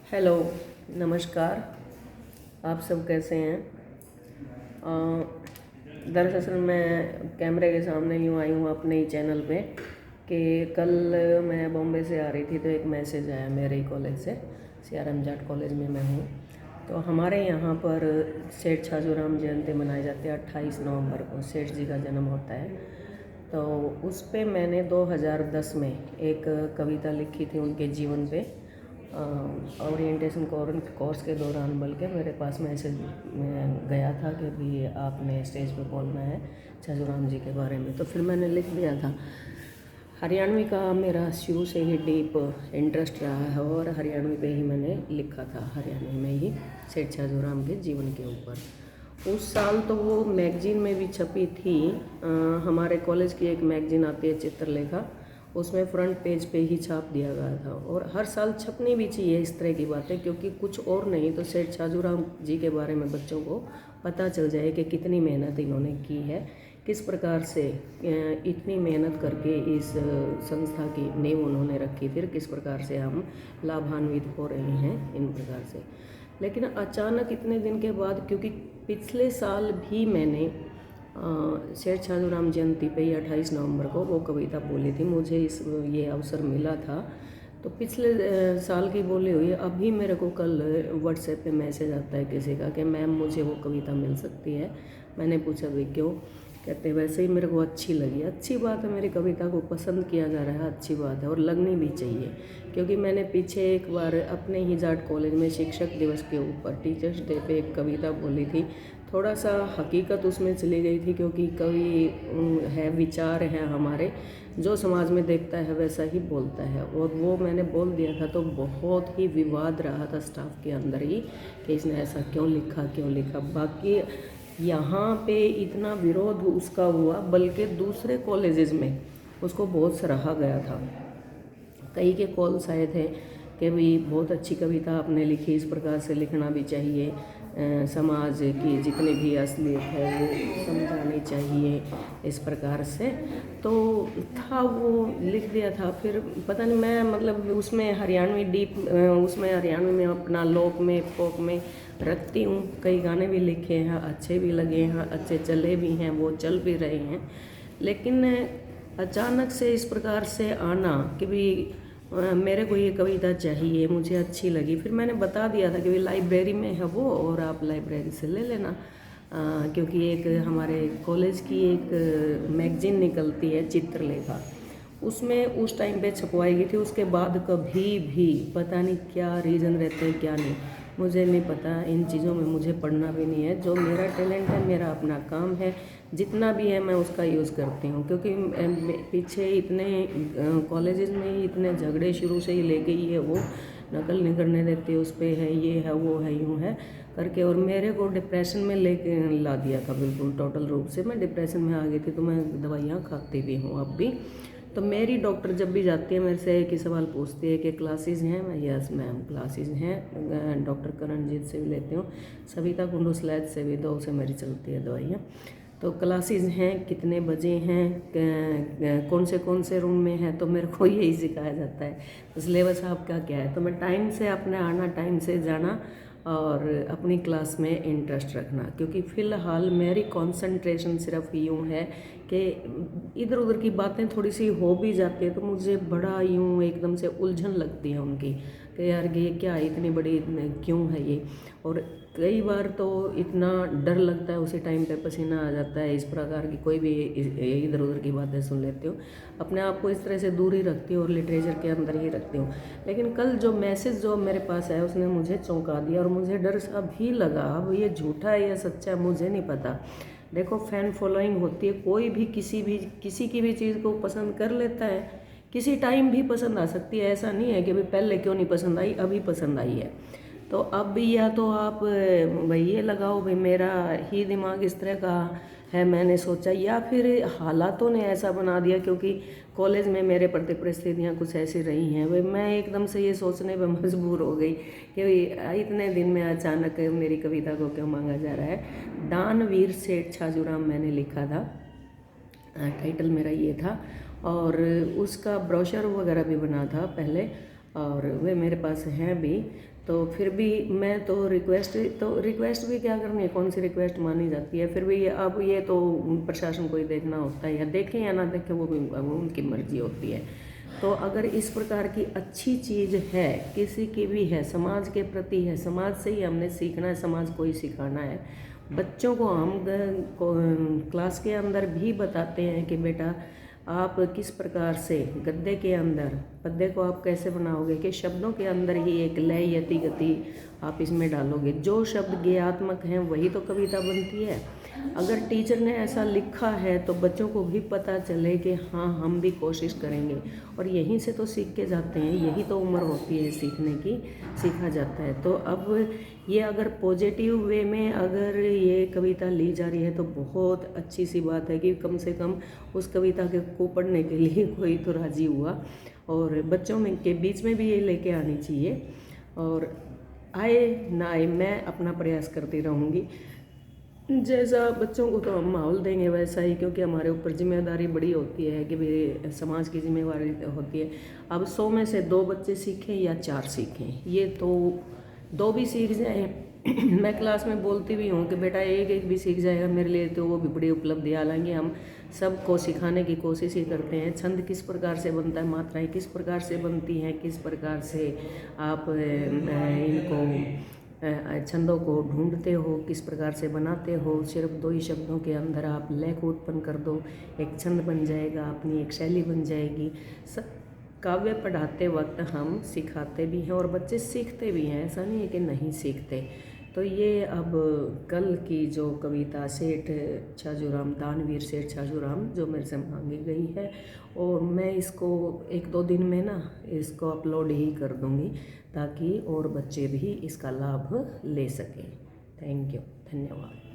Hello, नमस्कार। आप सब कैसे हैं? दरअसल मैं कैमरे के सामने यूँ आई हूँ अपने ही चैनल पे कि कल मैं बॉम्बे से आ रही थी तो एक मैसेज आया मेरे ही कॉलेज से। CRM जाट कॉलेज में मैं हूँ। तो हमारे यहाँ पर सेठ छाजूराम जयंती मनाई जाती है 28 नवंबर को। सेठ जी का जन्म होता है। तो उस पे मैंने 2010 में एक कविता लिखी थी उनके जीवन पे। ओरिएंटेशन कोर्स के दौरान बल्कि मेरे पास मैसेज गया था कि भी आपने स्टेज पे बोलना है छाजूराम जी के बारे में। तो फिर मैंने लिख दिया था। हरियाणवी का मेरा शुरू से ही डीप इंटरेस्ट रहा है और हरियाणवी पे ही मैंने लिखा था, हरियाणवी में ही सेठ छाजूराम के जीवन के ऊपर। उस साल तो वो मैगजीन में भी छपी थी। हमारे कॉलेज की एक मैगजीन आती है चित्रलेखा, उसमें फ्रंट पेज पे ही छाप दिया गया था। और हर साल छपनी भी चाहिए इस तरह की बातें, क्योंकि कुछ और नहीं तो सेठ छाजूराम जी के बारे में बच्चों को पता चल जाए कि कितनी मेहनत इन्होंने की है, किस प्रकार से इतनी मेहनत करके इस संस्था की नींव उन्होंने रखी, फिर किस प्रकार से हम लाभान्वित हो रहे हैं इन प्रकार से। लेकिन अचानक इतने दिन के बाद, क्योंकि पिछले साल भी मैंने सेठ छाजूराम जयंती पे 28 नवंबर को वो कविता बोली थी, मुझे ये अवसर मिला था। तो पिछले साल की बोली हुई अभी मेरे को कल व्हाट्सएप पे मैसेज आता है किसी का कि मैम मुझे वो कविता मिल सकती है। मैंने पूछा भाई क्यों? कहते वैसे ही मेरे को अच्छी लगी। अच्छी बात है, मेरी कविता को पसंद किया जा रहा है, अच्छी बात है और लगनी भी चाहिए। क्योंकि मैंने पीछे एक बार अपने ही जाट कॉलेज में शिक्षक दिवस के ऊपर टीचर्स डे पे एक कविता बोली थी। थोड़ा सा हकीकत उसमें चली गई थी, क्योंकि कवि है, विचार हैं हमारे, जो समाज में देखता है वैसा ही बोलता है। और वो मैंने बोल दिया था तो बहुत ही विवाद रहा था स्टाफ के अंदर ही कि इसने ऐसा क्यों लिखा, क्यों लिखा। बाकी यहाँ पे इतना विरोध उसका हुआ, बल्कि दूसरे कॉलेजेस में उसको बहुत सराहा गया था। कई के कॉल्स आए थे कि भाई बहुत अच्छी कविता आपने लिखी, इस प्रकार से लिखना भी चाहिए, समाज की जितनी भी असलियत है वो समझानी चाहिए, इस प्रकार से। तो था वो लिख दिया था। फिर पता नहीं मैं मतलब उसमें हरियाणवी डीप उसमें हरियाणवी में अपना लोक में फोक में रखती हूँ। कई गाने भी लिखे हैं, अच्छे भी लगे हैं, अच्छे चले भी हैं, वो चल भी रहे हैं। लेकिन अचानक से इस प्रकार से आना कि भाई मेरे को ये कविता चाहिए, मुझे अच्छी लगी। फिर मैंने बता दिया था कि भाई लाइब्रेरी में है वो और आप लाइब्रेरी से ले लेना। क्योंकि एक हमारे कॉलेज की एक मैगजीन निकलती है चित्रलेखा, उसमें उस टाइम पे छपवाई गई थी। उसके बाद कभी भी पता नहीं क्या रीज़न रहते हैं क्या नहीं, मुझे नहीं पता। इन चीज़ों में मुझे पढ़ना भी नहीं है। जो मेरा टैलेंट है, मेरा अपना काम है, जितना भी है मैं उसका यूज़ करती हूँ। क्योंकि पीछे इतने कॉलेजेस में ही इतने झगड़े शुरू से ही लेके ही है, वो नकल नहीं करने देते, उस पर है, ये है, वो है, यूँ है करके। और मेरे को डिप्रेशन में लेके ला दिया था, बिल्कुल टोटल रूप से मैं डिप्रेशन में आ गई थी। तो मैं दवाइयाँ खाती भी हूँ अब भी। तो मेरी डॉक्टर जब भी जाती है मेरे से एक ही सवाल पूछती है कि क्लासेस हैं? मैं यस मैम क्लासेस हैं। डॉक्टर करणजीत से भी लेती हूँ, सविता कुंडू स्लैज से भी, 2 से मेरी चलती है दवाइयाँ। तो क्लासेस हैं, कितने बजे हैं, कौन से रूम में है, तो मेरे को यही सिखाया जाता है। तो सिलेबस आपका क्या है? तो मैं टाइम से अपने आना, टाइम से जाना और अपनी क्लास में इंटरेस्ट रखना। क्योंकि फ़िलहाल मेरी कंसंट्रेशन सिर्फ यूँ है कि इधर उधर की बातें थोड़ी सी हो भी जाती है तो मुझे बड़ा यूँ एकदम से उलझन लगती है उनकी कि यार ये क्या इतनी बड़ी क्यों है ये। और कई बार तो इतना डर लगता है, उसी टाइम पे पसीना आ जाता है। इस प्रकार की कोई भी इधर उधर की बातें सुन लेती हूँ, अपने आप को इस तरह से दूर ही रखती हूँ और लिटरेचर के अंदर ही रखती हूँ। लेकिन कल जो मैसेज जो मेरे पास आया उसने मुझे चौंका दिया और मुझे डर सा भी लगा। अब ये झूठा है या सच्चा है मुझे नहीं पता। देखो फैन फॉलोइंग होती है, कोई भी किसी की भी चीज़ को पसंद कर लेता है, किसी टाइम भी पसंद आ सकती है। ऐसा नहीं है कि भाई पहले क्यों नहीं पसंद आई, अभी पसंद आई है। तो अब भी या तो आप भाई ये लगाओ भाई मेरा ही दिमाग इस तरह का है, मैंने सोचा, या फिर हालातों ने ऐसा बना दिया। क्योंकि कॉलेज में मेरे प्रति परिस्थितियाँ कुछ ऐसी रही हैं, भाई मैं एकदम से ये सोचने पर मजबूर हो गई कि भाई इतने दिन में अचानक मेरी कविता को क्यों मांगा जा रहा है। दानवीर सेठ छाजूराम मैंने लिखा था, टाइटल मेरा ये था। और उसका ब्रोशर वगैरह भी बना था पहले। और वे मेरे पास हैं भी। तो फिर भी मैं तो रिक्वेस्ट भी क्या करनी है, कौन सी रिक्वेस्ट मानी जाती है। फिर भी अब ये तो प्रशासन को ही देखना होता है, या देखें या ना देखें वो भी उनकी मर्जी होती है। तो अगर इस प्रकार की अच्छी चीज़ है, किसी की भी है, समाज के प्रति है, समाज से ही हमने सीखना है, समाज को ही सिखाना है। बच्चों को हम क्लास के अंदर भी बताते हैं कि बेटा आप किस प्रकार से गद्य के अंदर पद्य को आप कैसे बनाओगे, कि शब्दों के अंदर ही एक लय यति गति आप इसमें डालोगे। जो शब्द गेयात्मक हैं वही तो कविता बनती है। अगर टीचर ने ऐसा लिखा है तो बच्चों को भी पता चले कि हाँ हम भी कोशिश करेंगे, और यहीं से तो सीख के जाते हैं, यही तो उम्र होती है सीखने की, सीखा जाता है। तो अब ये अगर पॉजिटिव वे में अगर ये कविता ली जा रही है तो बहुत अच्छी सी बात है कि कम से कम उस कविता को पढ़ने के लिए कोई तो राजी हुआ, और बच्चों में के बीच में भी ये लेके आनी चाहिए। और आए ना आए मैं अपना प्रयास करती रहूँगी। जैसा बच्चों को तो हम माहौल देंगे वैसा ही, क्योंकि हमारे ऊपर जिम्मेदारी बड़ी होती है कि भाई समाज की जिम्मेदारी होती है। अब 100 में से 2 बच्चे सीखें या 4 सीखें, ये तो 2 भी सीख जाएँ मैं क्लास में बोलती भी हूँ कि बेटा एक भी सीख जाएगा मेरे लिए तो वो भी बड़ी उपलब्धि। हालांकि हम सबको सिखाने की कोशिश ही करते हैं, छंद किस प्रकार से बनता है, मात्राएं किस प्रकार से बनती हैं, किस प्रकार से आप इनको छंदों को ढूंढते हो, किस प्रकार से बनाते हो। सिर्फ 2 ही शब्दों के अंदर आप लय को उत्पन्न कर दो, एक छंद बन जाएगा, अपनी एक शैली बन जाएगी। काव्य पढ़ाते वक्त हम सिखाते भी हैं और बच्चे सीखते भी हैं, ऐसा नहीं है कि नहीं सीखते। तो ये अब कल की जो कविता सेठ छाजूराम, दानवीर सेठ छाजूराम, जो मेरे से मांगी गई है, और मैं इसको 1-2 दिन में ना इसको अपलोड ही कर दूँगी ताकि और बच्चे भी इसका लाभ ले सकें। थैंक यू, धन्यवाद।